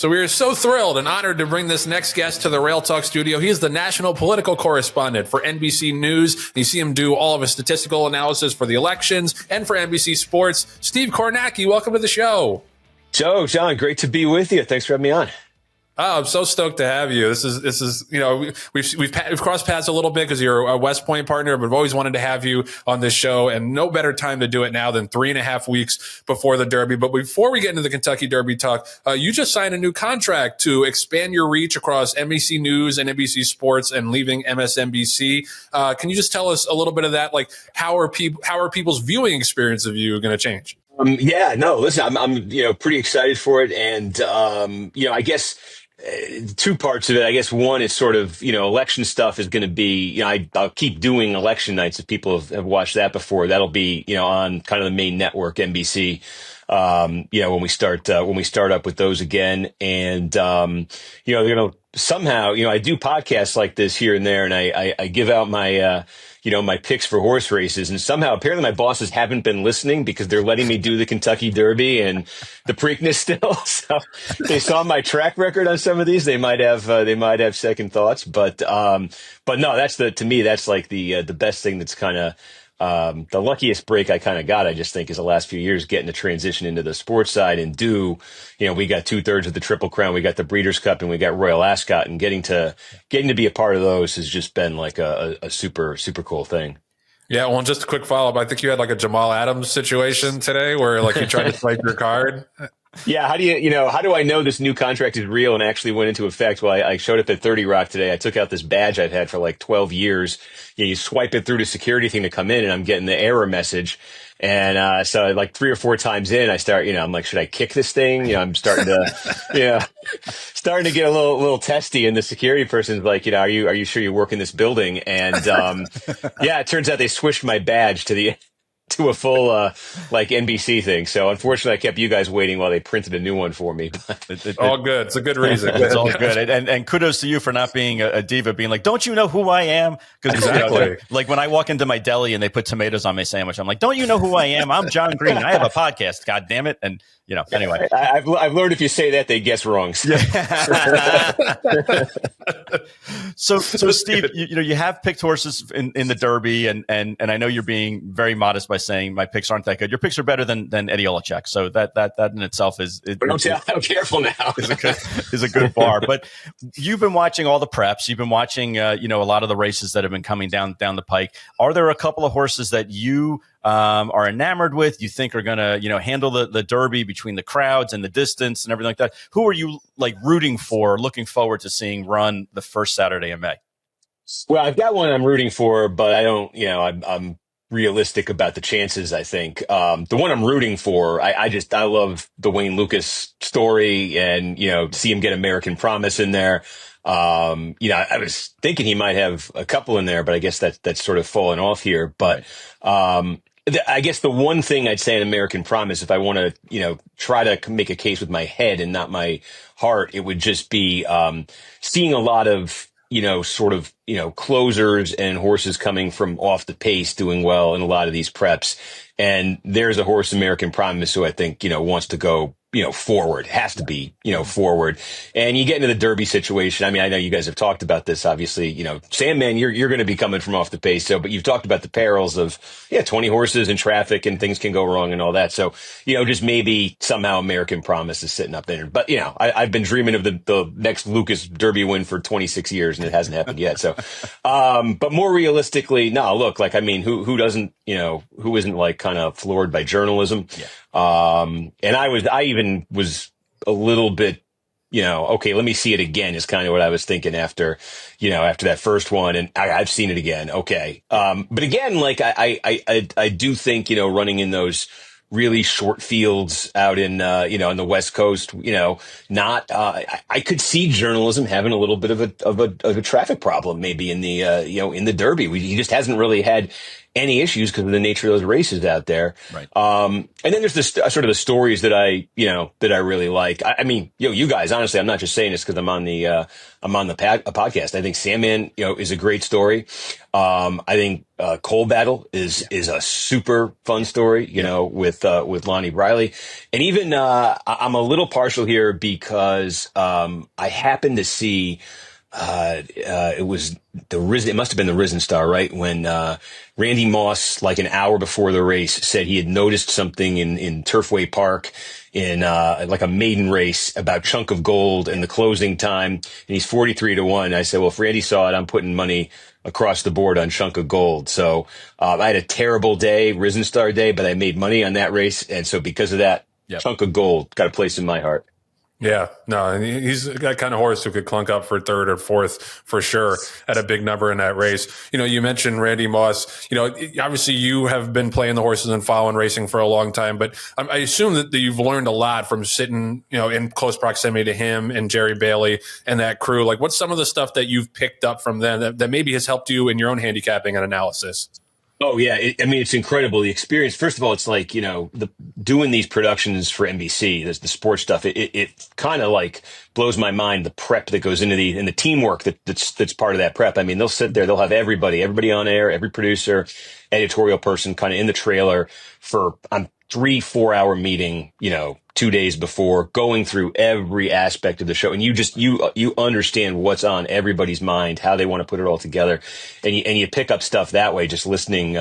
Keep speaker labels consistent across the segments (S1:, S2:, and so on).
S1: So we are so thrilled and honored to bring this next guest to the Rail Talk studio. He is the national political correspondent for NBC News. You see him do all of his statistical analysis for the elections and for NBC Sports. Steve Kornacki, welcome to the show.
S2: Joe, John, great to be with you. Thanks for having me on.
S1: Oh, I'm so stoked to have you. This is we've crossed paths a little bit because you're a West Point partner, but we've always wanted to have you on this show, and no better time to do it now than 3.5 weeks before the Derby. But before we get into the Kentucky Derby talk, you just signed a new contract to expand your reach across NBC News and NBC Sports and leaving MSNBC. Can you just tell us a little bit of that? Like, how are people's viewing experience of you going to change?
S2: Listen, I'm pretty excited for it, and I guess. Two parts of it. I guess one is sort of, election stuff is going to be, I'll keep doing election nights if people have watched that before. That'll be, on kind of the main network, NBC, when we start up with those again. And, they're going to somehow, I do podcasts like this here and there, and I give out my, my picks for horse races, and somehow apparently my bosses haven't been listening because they're letting me do the Kentucky Derby and the Preakness still. So they saw my track record on some of these. They might have second thoughts, but no, to me, that's like the best thing that's kind of, the luckiest break I kind of got, I just think, is the last few years getting to transition into the sports side and we got 2/3 of the Triple Crown, we got the Breeders' Cup, and we got Royal Ascot, and getting to be a part of those has just been like a super, super cool thing.
S1: Yeah, well, just a quick follow-up. I think you had like a Jamal Adams situation today where like you tried to swipe your card.
S2: Yeah. How do I know this new contract is real and actually went into effect? Well, I showed up at 30 Rock today. I took out this badge I've had for like 12 years. You swipe it through the security thing to come in, and I'm getting the error message. And, so like 3 or 4 times in, I start, I'm like, should I kick this thing? I'm starting to, starting to get a little testy. And the security person's like, are you sure you work in this building? And, it turns out they switched my badge to a full like NBC thing. So unfortunately, I kept you guys waiting while they printed a new one for me.
S1: All good. It's a good reason.
S3: It's all good. And kudos to you for not being a diva, being like, don't you know who I am? Because
S1: exactly.
S3: Like when I walk into my deli and they put tomatoes on my sandwich, I'm like, don't you know who I am? I'm Jon Green. I have a podcast. God damn it. And anyway,
S2: I've learned if you say that, they guess wrong.
S3: So Steve, you have picked horses in the Derby, and I know you're being very modest by saying my picks aren't that good. Your picks are better than Eddie Olachek. So that in itself is.
S2: I'm careful now.
S3: is a good bar. But you've been watching all the preps. You've been watching a lot of the races that have been coming down the pike. Are there a couple of horses that you are enamored with, you think are going to, handle the Derby between the crowds and the distance and everything like that? Who are you like rooting for, looking forward to seeing run the first Saturday in May?
S2: Well, I've got one I'm rooting for, but I don't, I'm realistic about the chances, I think. The one I'm rooting for, I love the Wayne Lucas story, and, see him get American Promise in there. I was thinking he might have a couple in there, but I guess that's sort of fallen off here. But, I guess the one thing I'd say in American Promise, if I want to, try to make a case with my head and not my heart, it would just be, seeing a lot of, closers and horses coming from off the pace doing well in a lot of these preps. And there's a horse, American Promise, who I think, wants to go, forward, has to be, forward. And you get into the Derby situation. I mean, I know you guys have talked about this, obviously, Sandman, you're going to be coming from off the pace. So, but you've talked about the perils of, 20 horses and traffic and things can go wrong and all that. So, just maybe somehow American Promise is sitting up there. But, I've been dreaming of the next Lucas Derby win for 26 years and it hasn't happened yet. So, but more realistically, no, look, like, I mean, who doesn't, who isn't like kind of floored by journalism?
S3: Yeah.
S2: And I even was a little bit, okay, let me see it again is kind of what I was thinking after that first one. And I've seen it again. Okay. But again, like I do think, running in those really short fields out in, on the West Coast, I could see journalism having a little bit of a traffic problem maybe in the, in the Derby. He just hasn't really had any issues because of the nature of those races out there.
S3: Right.
S2: And then there's this sort of the stories that I really like. I mean, you guys, honestly, I'm not just saying this because I'm on the podcast. I think Sandman, is a great story. I think, Coal Battle is a super fun story, with with Lonnie Briley. And even, I'm a little partial here because, I happened to see, it was it must have been the Risen Star, right? When, Randy Moss, like an hour before the race, said he had noticed something in Turfway Park in, like a maiden race about Chunk of Gold and the closing time. And he's 43-1. I said, well, if Randy saw it, I'm putting money across the board on Chunk of Gold. So, I had a terrible day, Risen Star day, but I made money on that race. And so because of that, Chunk of Gold got a place in my heart.
S1: Yeah, no, and he's that kind of horse who could clunk up for third or fourth for sure at a big number in that race. You know, you mentioned Randy Moss. You know, obviously you have been playing the horses and following racing for a long time, but I assume that you've learned a lot from sitting, you know, in close proximity to him and Jerry Bailey and that crew. Like, what's some of the stuff that you've picked up from them that maybe has helped you in your own handicapping and analysis?
S2: Oh yeah, it's incredible, the experience. First of all, it's like, you know, doing these productions for NBC, the sports stuff. It kind of like blows my mind, the prep that goes into and the teamwork that's part of that prep. I mean, they'll sit there, they'll have everybody on air, every producer, editorial person, kind of in the trailer for 3-4 hour meeting, you know, 2 days before, going through every aspect of the show. And you understand what's on everybody's mind, how they want to put it all together. And you pick up stuff that way, just listening,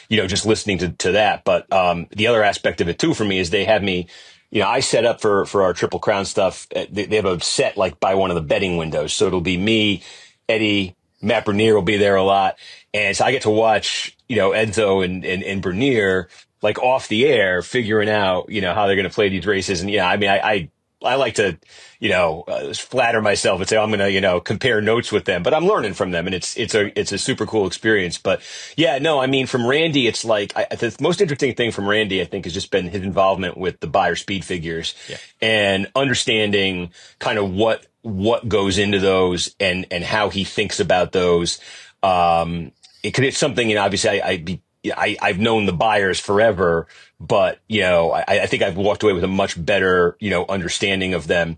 S2: just listening to that. But, the other aspect of it too for me is they have me, you know, I set up for our Triple Crown stuff. They have a set like by one of the betting windows. So it'll be me, Eddie, Matt Bernier will be there a lot. And so I get to watch, you know, Enzo and Bernier like off the air, figuring out, you know, how they're going to play these races. And yeah, I mean, I like to, you know, flatter myself and say, I'm going to, you know, compare notes with them, but I'm learning from them, and it's a super cool experience. But yeah, no, I mean, from Randy, it's like, the most interesting thing from Randy, I think, has just been his involvement with the Beyer speed figures and understanding kind of what goes into those and how he thinks about those. It's something, you know, obviously I've known the Beyers forever, but, you know, I think I've walked away with a much better, you know, understanding of them.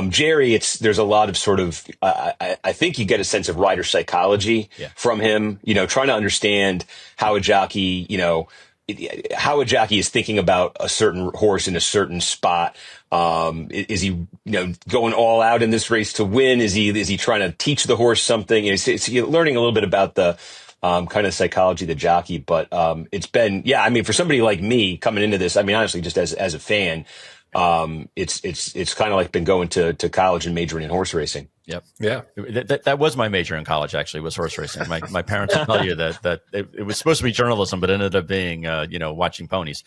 S2: Jerry, there's a lot of sort of, I think you get a sense of rider psychology from him, you know, trying to understand how a jockey, you know, how a jockey is thinking about a certain horse in a certain spot. Is he, you know, going all out in this race to win? Is he trying to teach the horse something? It's learning a little bit about the, kind of psychology of the jockey, but, it's been, yeah, I mean, for somebody like me coming into this, I mean, honestly, just as a fan, it's kind of like been going to college and majoring in horse racing.
S3: Yep. Yeah. That was my major in college, actually, was horse racing. My parents will tell you that it was supposed to be journalism, but ended up being, you know, watching ponies.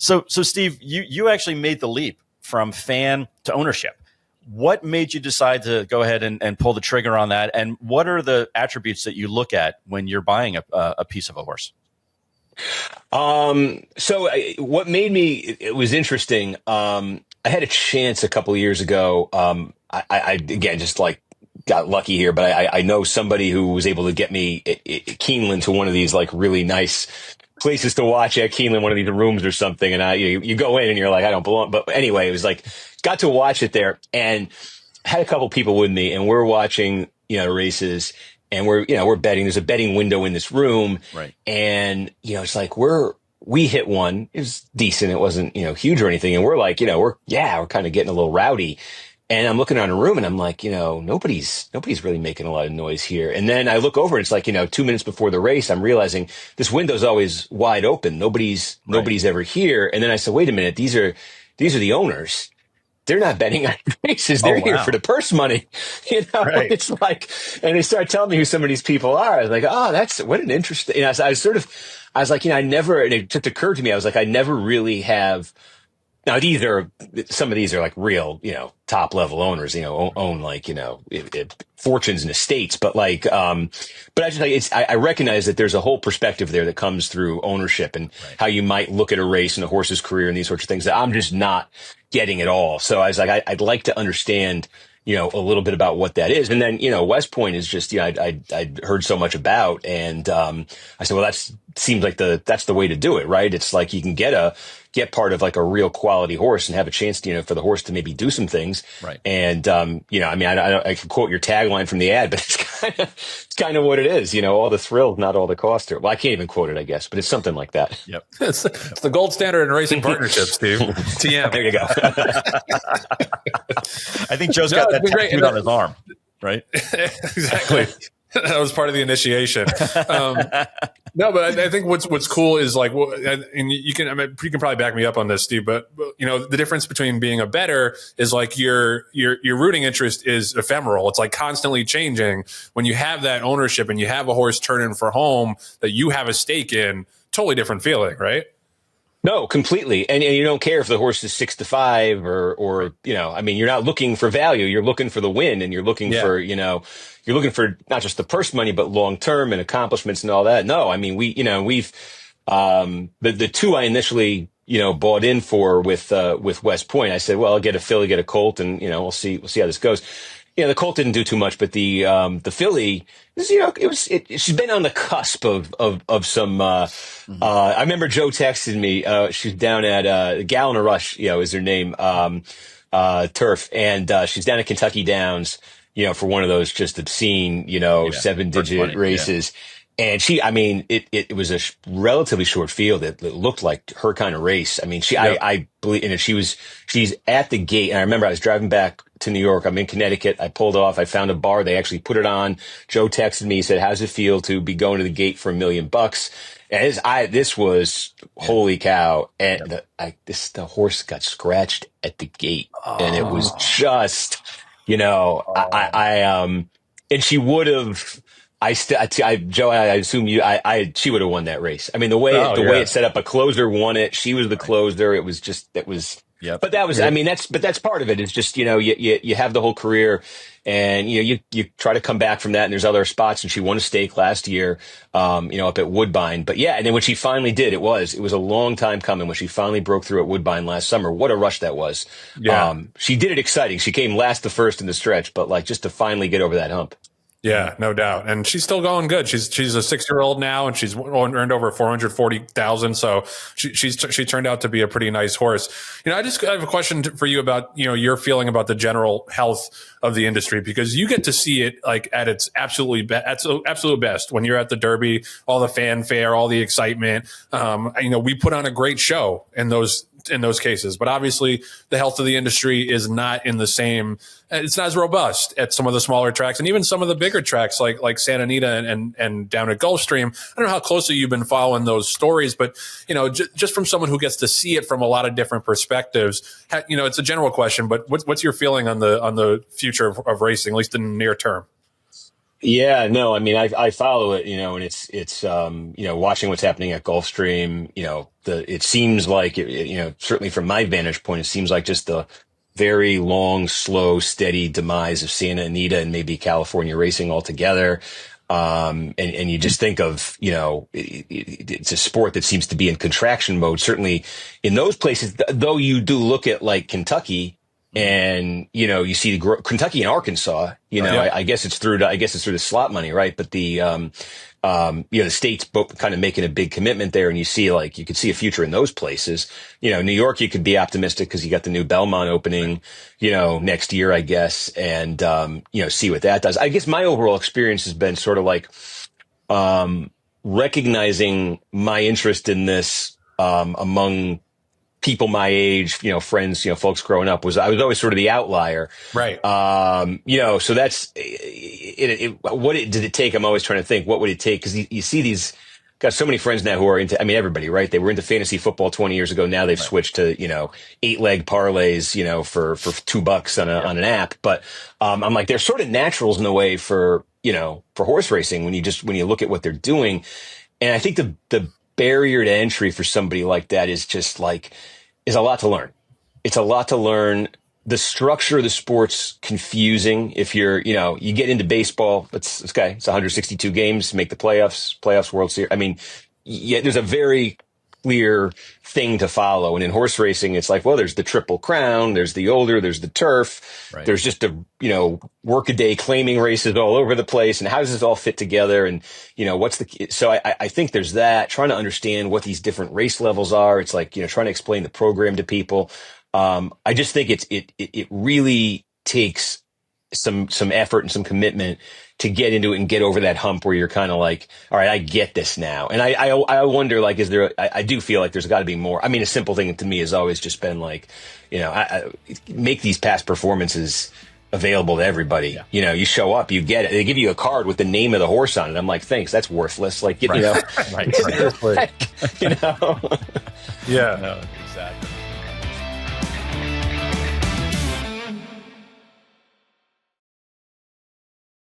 S3: So Steve, you actually made the leap from fan to ownership. What made you decide to go ahead and pull the trigger on that? And what are the attributes that you look at when you're buying a piece of a horse?
S2: So what made me, it was interesting. I had a chance a couple of years ago. I again, just like got lucky here, but I know somebody who was able to get me at Keeneland to one of these like really nice places to watch at Keeneland, one of these rooms or something. And you go in and you're like, I don't belong. But anyway, it was like, got to watch it there and had a couple people with me, and we're watching, you know, races, and we're betting. There's a betting window in this room.
S3: Right.
S2: And, you know, it's like we hit one. It was decent. It wasn't, you know, huge or anything. And we're like, you know, we're kind of getting a little rowdy. And I'm looking around the room and I'm like, you know, nobody's really making a lot of noise here. And then I look over and it's like, you know, 2 minutes before the race, I'm realizing this window's always wide open. Nobody's ever here. And then I said, wait a minute, these are the owners. They're not betting on races. They're here for the purse money. You know, It's like, and they start telling me who some of these people are. I was like, oh, what an interesting, you know, I was like, you know, and it just occurred to me, I was like, I never really have. Now, some of these are like real, you know, top level owners, you know, own like, you know, fortunes and estates. But like, but I just like, I recognize that there's a whole perspective there that comes through ownership and how you might look at a race and a horse's career and these sorts of things that I'm just not getting at all. So I was like, I'd like to understand, you know, a little bit about what that is. And then, you know, West Point is just, you know, I'd heard so much about, and, I said, well, seems like that's the way to do it, right? It's like you can get part of like a real quality horse and have a chance to, you know, for the horse to maybe do some things.
S3: Right.
S2: And, you know, I mean, I can quote your tagline from the ad, but it's kind of what it is. All the thrill, not all the cost. Well, I can't even quote it, I guess, but it's something like that.
S3: Yep.
S1: It's the gold standard in racing partnerships, Steve. TM.
S2: There you go.
S3: I think Joe's got that tattooed on his arm, right?
S1: Exactly. That was part of the initiation. No, but I think what's cool is like, and you can probably back me up on this, Steve. But the difference between being a bettor is like your rooting interest is ephemeral. It's like constantly changing. When you have that ownership and you have a horse turning for home that you have a stake in, totally different feeling, right?
S2: No, completely. And you don't care if the horse is 6-5 or you're not looking for value. You're looking for the win, and you're looking for, you're looking for not just the purse money, but long-term and accomplishments and all that. No, I mean, we've, the two I initially, bought in for with West Point, I said, well, I'll get a filly, get a colt, and, we'll see how this goes. The colt didn't do too much, but the filly, she's been on the cusp of some, I remember Joe texted me, she's down at, Gallon of Rush, is her name, turf. And, she's down at Kentucky Downs, for one of those just obscene, 7-digit races. Yeah. And it was a relatively short field. It looked like her kind of race. I mean, I believe, and she's at the gate. And I remember I was driving back to New York. I'm in Connecticut. I pulled off. I found a bar. They actually put it on. Joe texted me. He said, how's it feel to be going to the gate for $1 million? And this was holy cow. And the horse got scratched at the gate, and it was just, and she would have, Joe, I assume she would have won that race. I mean, the way it set up, a closer won it. She was the closer. It was just,
S3: Yep.
S2: But that was, that's part of it. It's just, you have the whole career, and, you try to come back from that, and there's other spots, and she won a stake last year, up at Woodbine. But yeah, and then when she finally did, it was a long time coming when she finally broke through at Woodbine last summer. What a rush that was. Yeah. She did it exciting. She came last to first in the stretch, but like just to finally get over that hump.
S1: Yeah, no doubt. And she's still going good. She's a 6-year-old now, and she's earned over 440,000. So she turned out to be a pretty nice horse. I have a question for you about, your feeling about the general health of the industry, because you get to see it like at its absolute best when you're at the Derby, all the fanfare, all the excitement. We put on a great show in those cases, but obviously the health of the industry is not in the same, it's not as robust at some of the smaller tracks, and even some of the bigger tracks like Santa Anita and down at Gulfstream. I don't know how closely you've been following those stories, but just from someone who gets to see it from a lot of different perspectives, it's a general question, but what's your feeling on the future of racing, at least in the near term?
S2: Yeah, no, I mean, I follow it, and it's watching what's happening at Gulfstream, it seems like, certainly from my vantage point, it seems like just the very long, slow, steady demise of Santa Anita and maybe California racing altogether. And you just think of, it's a sport that seems to be in contraction mode, certainly in those places, though you do look at like Kentucky, and, you see Kentucky and Arkansas, I guess it's through the slot money, right? But the state's both kind of making a big commitment there, and you could see a future in those places. New York, you could be optimistic because you got the new Belmont opening, next year, I guess, and, see what that does. I guess my overall experience has been sort of like, recognizing my interest in this, among people my age, friends, folks growing up, I was always sort of the outlier.
S1: Right.
S2: So that's it. What did it take? I'm always trying to think, what would it take? Because you see these, got so many friends now who are into, everybody, right? They were into fantasy football 20 years ago. Now they've switched to, 8-leg parlays, for $2 on an app. But, I'm like, they're sort of naturals in a way for horse racing when you look at what they're doing. And I think the barrier to entry for somebody like that is just is a lot to learn. It's a lot to learn. The structure of the sport's confusing. If you're, you get into baseball, it's okay. It's 162 games, make the playoffs, World Series. There's a very clear thing to follow. And in horse racing, it's like, well, there's the Triple Crown, there's the Older, there's the Turf. Right. There's just workaday claiming races all over the place. And how does this all fit together? And, so I think there's that, trying to understand what these different race levels are. It's like, trying to explain the program to people. I just think it really takes some effort and some commitment to get into it and get over that hump where you're kind of like, all right, I get this now. And I wonder, like, is there, I do feel like there's got to be more. I mean, a simple thing to me has always just been like, you know, I make these past performances available to everybody. Yeah. You know, you show up, you get it. They give you a card with the name of the horse on it. I'm like, thanks, that's worthless. Like, you know,
S3: right.
S2: you know.
S1: Yeah.
S3: No, exactly.